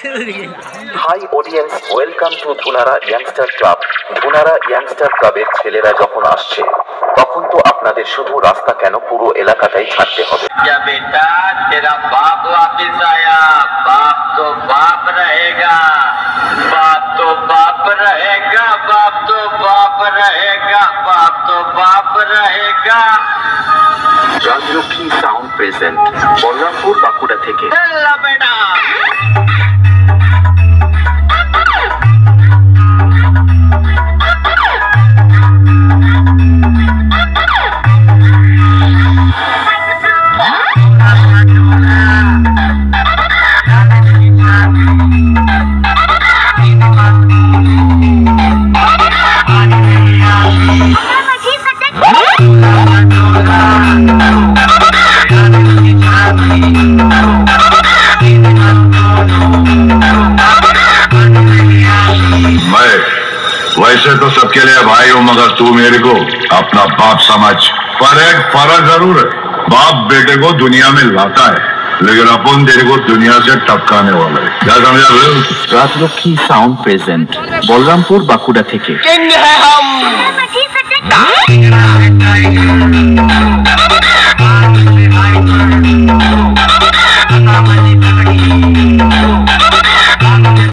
High audience, welcome to Dhunara Youngster Club. Dhunara Youngster ক্লাবের ছেলেরা যখন আসছে তখন তো আপনাদের শুধু রাস্তা কেন, পুরো এলাকাটাই ছাড়তে হবে। बेटा तेरा बाप वापिस आया, बाप तो बाप रहेगा, बाप तो बाप रहेगा, बाप तो बाप रहेगा, बाप तो बाप रहेगा। রাজলক্ষ্মী সাউন্ড প্রেজেন্ট, বলরামপুর বাঁকুড়া থেকে। बेटा वैसे तो सबके लिए भाई हूँ, मगर तू मेरे को अपना बाप समझ। पर एक फर्क जरूर है, बाप बेटे को दुनिया में लाता है, लेकिन अपन तेरे को दुनिया से टपकाने वाला है। क्या समझा? রাজলক্ষ্মী সাউন্ড প্রেজেন্ট, বলরামপুর বাঁকুড়া থেকে। किंग है हम।